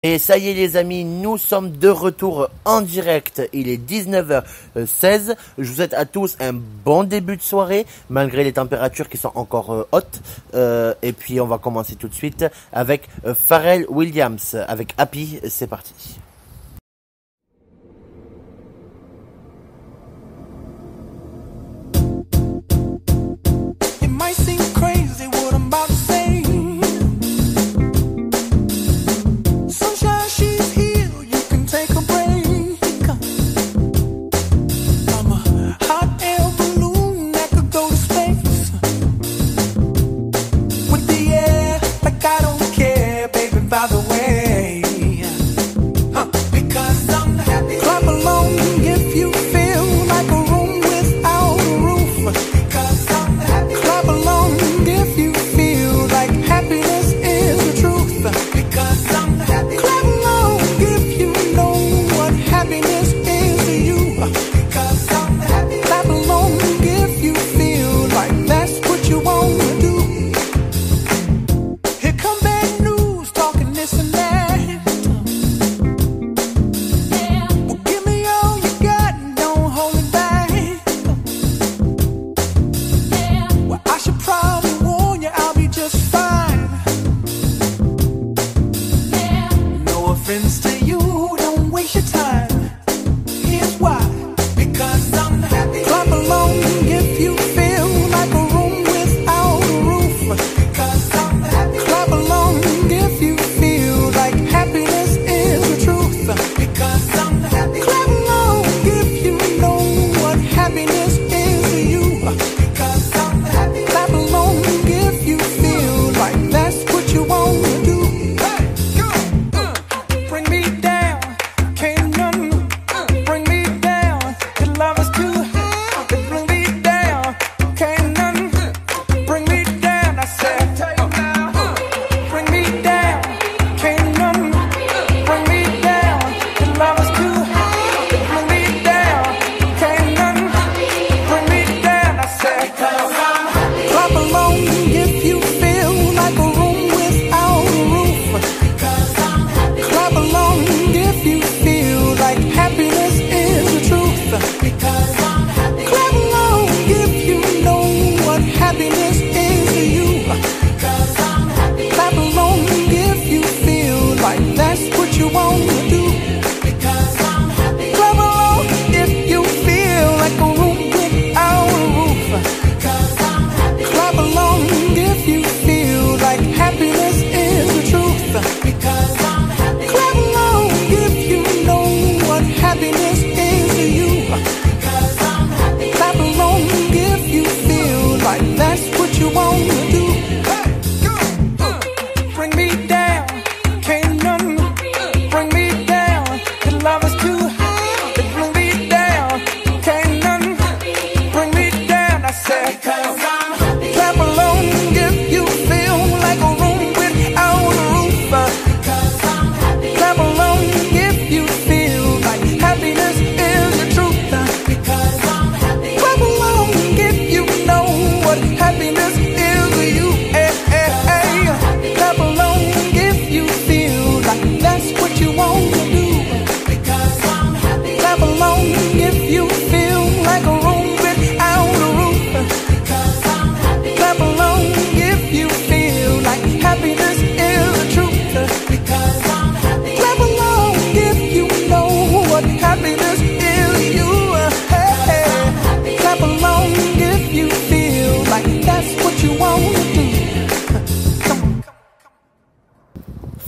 Et ça y est les amis, nous sommes de retour en direct, il est 19h16, je vous souhaite à tous un bon début de soirée, malgré les températures qui sont encore hautes, et puis on va commencer tout de suite avec Pharrell Williams, avec Happy, c'est parti.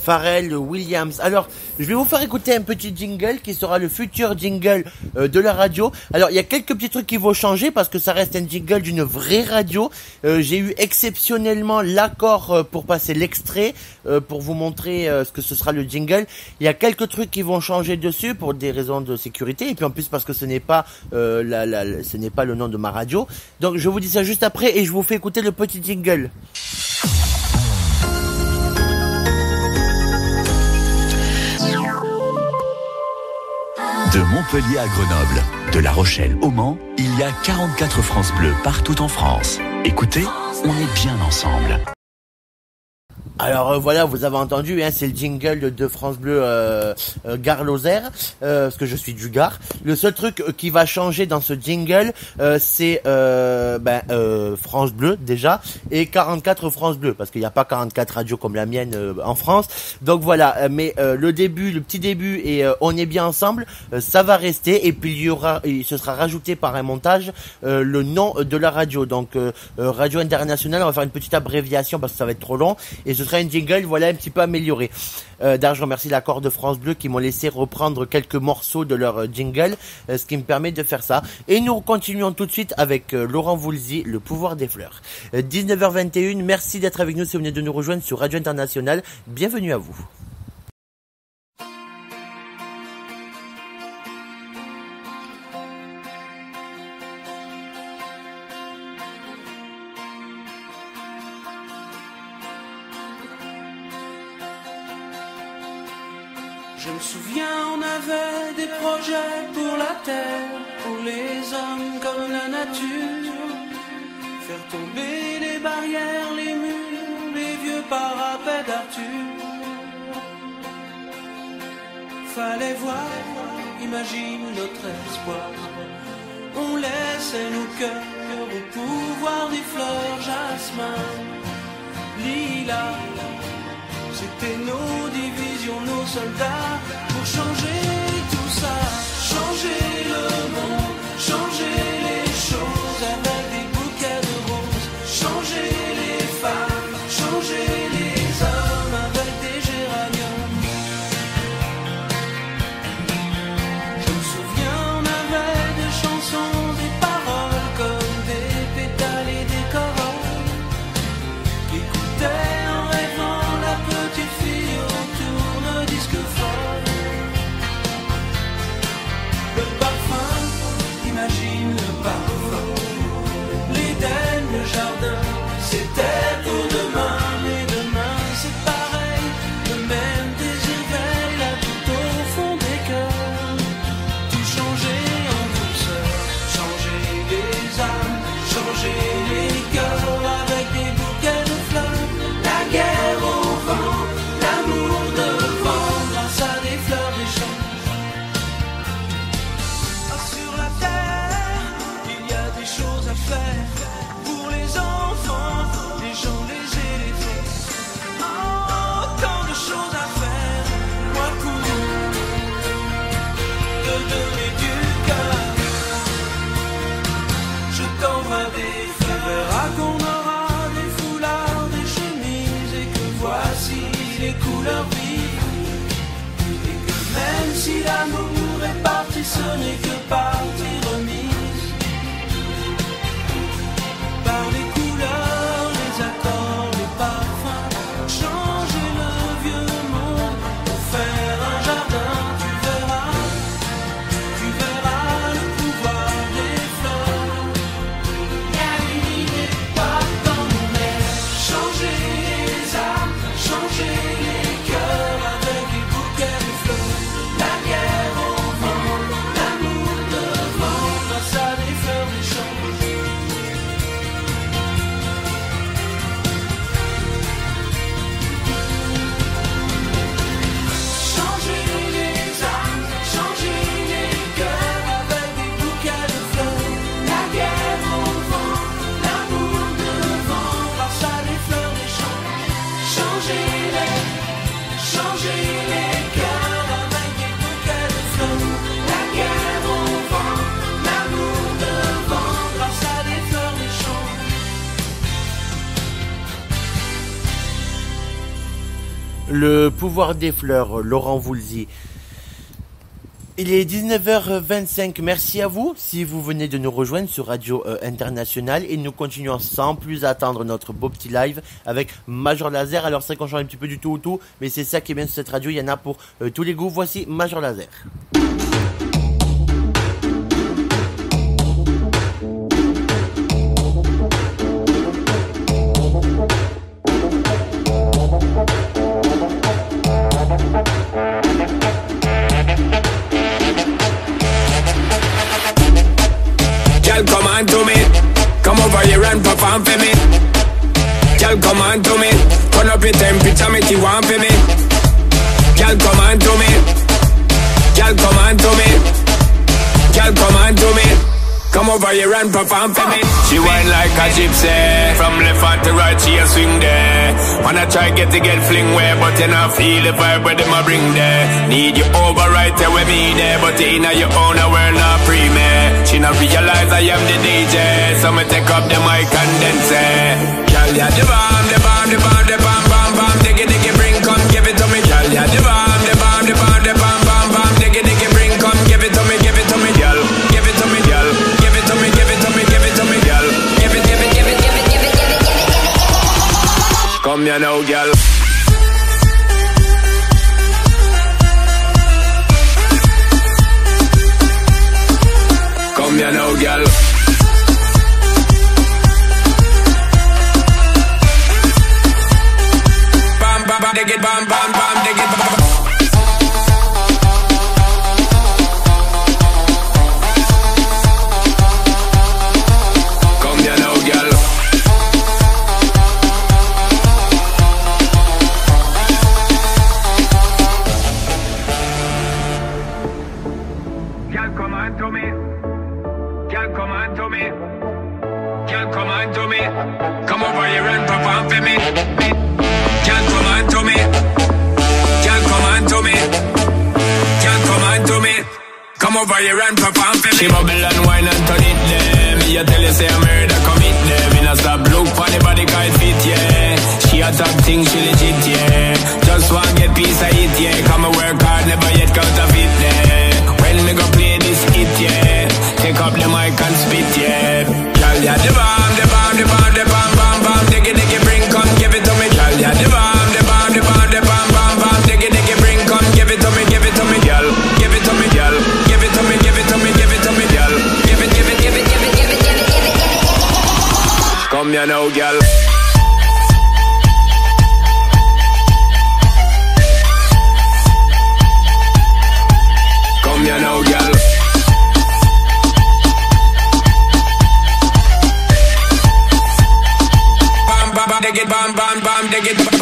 Pharrell Williams. Alors, je vais vous faire écouter un petit jingle qui sera le futur jingle de la radio. Alors, il y a quelques petits trucs qui vont changer parce que ça reste un jingle d'une vraie radio. J'ai eu exceptionnellement l'accord pour passer l'extrait, pour vous montrer ce que ce sera le jingle. Il y a quelques trucs qui vont changer dessus pour des raisons de sécurité et puis en plus parce que ce n'est pas ce n'est pas le nom de ma radio. Donc, je vous dis ça juste après et je vous fais écouter le petit jingle. De Montpellier à Grenoble, de La Rochelle au Mans, il y a 44 France Bleues partout en France. Écoutez, on est bien ensemble. Alors voilà, vous avez entendu, hein, c'est le jingle de France Bleu Gare Lozère, parce que je suis du Gard. Le seul truc qui va changer dans ce jingle, c'est France Bleu déjà, et 44 France Bleu, parce qu'il n'y a pas 44 radios comme la mienne en France. Donc voilà, mais le petit début et on est bien ensemble, ça va rester, et puis il se sera rajouté par un montage le nom de la radio. Donc Radio Internationale, on va faire une petite abréviation parce que ça va être trop long, et ce sera une jingle, voilà, un petit peu amélioré. D'ailleurs, je remercie l'accord de France Bleu qui m'ont laissé reprendre quelques morceaux de leur jingle, ce qui me permet de faire ça. Et nous continuons tout de suite avec Laurent Voulzy, Le pouvoir des fleurs. 19h21, merci d'être avec nous si vous venez de nous rejoindre sur Radio Internationale. Bienvenue à vous. Je me souviens, on avait des projets pour la terre, pour les hommes comme la nature. Faire tomber les barrières, les murs, les vieux parapets d'Arthur. Fallait voir, imagine notre espoir. On laissait nos cœurs au pouvoir des fleurs, jasmin, lilas. C'était nos divisions, nos soldats, pour changer tout ça, changer le monde, changer les choses avec des bouquets de roses, changer les femmes, changer les hommes avec des géraniums. Je me souviens, on avait des chansons, des paroles comme des pétales et des corolles qui écoutaient. Petite fille au tourne-disque folle. Le parfum, imagine le parfum. L'Éden, le jardin, c'était pour demain. Mais demain c'est pareil, le même désir veille là tout au fond des cœurs. Tout changer en douceur, changer les âmes, changer les cœurs avec des bouquets de fleurs. La guerre au vent, l'amour devant, grâce à des fleurs des champs. Sur la terre, il y a des choses à faire pour les enfants, les gens, les éléphants. Oh, tant de choses à faire, moi pour te donner du cœur. Je t'envoie des fleurs, verras qu'on aura des foulards, des chemises, et que voici les couleurs vives. Et que même si l'amour est parti, ce n'est que partie remise. Par les couleurs, les accords, les parfums, changer le vieux monde pour faire un jardin. Tu verras le pouvoir des fleurs. N'allumez pas dans mon air, changer les âmes, changer les cœurs avec des bouquets de fleurs. La guerre au vent, l'amour devant, grâce à des fleurs des champs. Changer les âmes, changer les cœurs avec des bouquets de fleurs. La guerre au vent, l'amour devant, grâce à des fleurs des champs. Changer les cœurs avec des bouquets de fleurs. La guerre au vent, l'amour devant, grâce à des fleurs des champs. Le pouvoir des fleurs, Laurent Voulzy. Il est 19h25, merci à vous si vous venez de nous rejoindre sur Radio Internationale, et nous continuons sans plus attendre notre beau petit live avec Major Laser. Alors c'est qu'on change un petit peu du tout au tout, mais c'est ça qui est bien sur cette radio, il y en a pour tous les goûts. Voici Major Laser. Girl, come on to me. Come over here and perform for me. Girl, come on to me. Turn up your temperature. Come over here and perform for me. She whine like a gypsy. From left hand to right, she a swing there. Wanna try get fling way, but you not feel the vibe where them a bring there. Need you over right there with me there, but in your own world not pre-me. She not realize I am the DJ, so me take up the mic and then say, girl, yeah, the bomb, the bomb, the bomb, the bomb, bomb, bomb, diggy, diggy, bring, come give it to me, girl, yeah, the bomb, the bomb, the bomb, the bomb, bomb, bomb, diggy, diggy, bring, come give it to me, girl, give it to me, girl, give it to me, give it to me, give it to me, girl, give it, give it, give it, give it, give it, give it, give it, give it. Come here now, girl. Come here now, girl. Bam, bam, bam, dig it, bam, bam, bam, dig it, bam. Come here now, girl. Girl, come on to me. Girl, come on to me. Girl, come on to me. Come over here and perform for me. Girl, come on to me. Girl, come on to me. Girl, come on to me. Come over here and perform for me. She bubble and wine and turn it there. Me a tell you say I'm murder commit there. Me not stop look for the body can't fit, yeah. She a top thing, she legit, yeah. Just want get piece of it, yeah. Come and work hard, never yet counterfeit, yeah. When me go play this hit, yeah. Take up the mic and spit, yeah. Girl, yeah, the bomb, the bomb, the bomb, the bomb, bomb, bomb, diggy, diggy, bring, come give it to me, girl, yeah, the bomb, the bomb, the bomb, the bomb, bomb, bomb, diggy, diggy, bring, come give it to me, girl, give it to me, girl, give it to me, give it to me, give it to me, girl, give it, give it, give it, give it, give it, give it, give it, give it. Come here now, girl. Come here now, girl. Bam, bam, bam, dig it, bam, bam, bam, dig it, bam.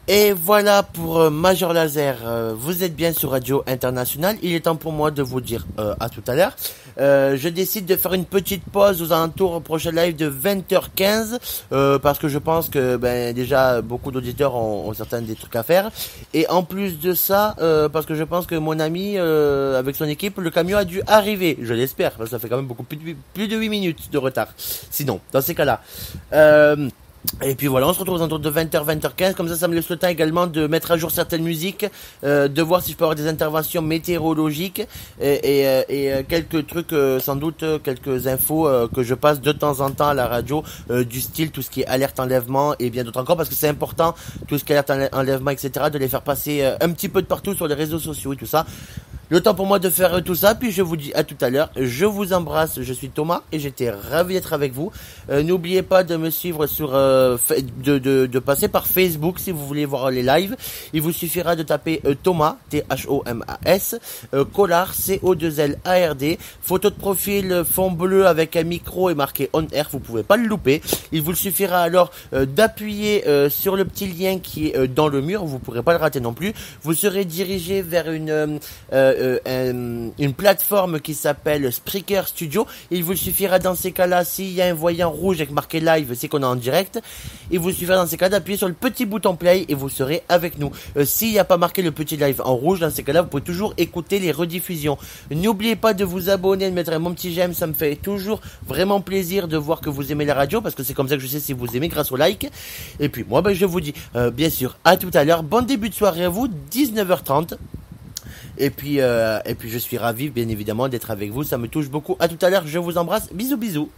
Et voilà pour Major Laser, vous êtes bien sur Radio Internationale, il est temps pour moi de vous dire à tout à l'heure. Je décide de faire une petite pause aux alentours prochain live de 20h15 parce que je pense que déjà beaucoup d'auditeurs ont certains des trucs à faire. Et en plus de ça, parce que je pense que mon ami avec son équipe, le camion a dû arriver, je l'espère, parce que ça fait quand même beaucoup plus de 8 minutes de retard. Sinon, dans ces cas-là. Et puis voilà, on se retrouve aux alentours de 20h, 20h15, comme ça me laisse le temps également de mettre à jour certaines musiques, de voir si je peux avoir des interventions météorologiques et quelques trucs, sans doute quelques infos que je passe de temps en temps à la radio, du style tout ce qui est alerte enlèvement et bien d'autres encore, parce que c'est important, tout ce qui est alerte enlèvement, etc., de les faire passer un petit peu de partout sur les réseaux sociaux et tout ça. Le temps pour moi de faire tout ça, puis je vous dis à tout à l'heure. Je vous embrasse, je suis Thomas et j'étais ravi d'être avec vous. N'oubliez pas de me suivre sur de passer par Facebook si vous voulez voir les lives. Il vous suffira de taper Thomas, T-H-O-M-A-S, Collard, C-O-2-L-A-R-D, photo de profil fond bleu avec un micro et marqué on air, vous pouvez pas le louper. Il vous suffira alors d'appuyer sur le petit lien qui est dans le mur, vous pourrez pas le rater non plus. Vous serez dirigé vers une plateforme qui s'appelle Spreaker Studio. Il vous suffira dans ces cas-là, s'il y a un voyant rouge avec marqué live, c'est qu'on est en direct. Il vous suffira dans ces cas d'appuyer sur le petit bouton play et vous serez avec nous. S'il n'y a pas marqué le petit live en rouge, dans ces cas-là, vous pouvez toujours écouter les rediffusions. N'oubliez pas de vous abonner, de mettre un bon petit j'aime, ça me fait toujours vraiment plaisir de voir que vous aimez la radio, parce que c'est comme ça que je sais si vous aimez, grâce au like. Et puis moi, je vous dis bien sûr à tout à l'heure. Bon début de soirée à vous, 19h30. Et puis je suis ravi, bien évidemment, d'être avec vous. Ça me touche beaucoup. À tout à l'heure. Je vous embrasse. Bisous, bisous.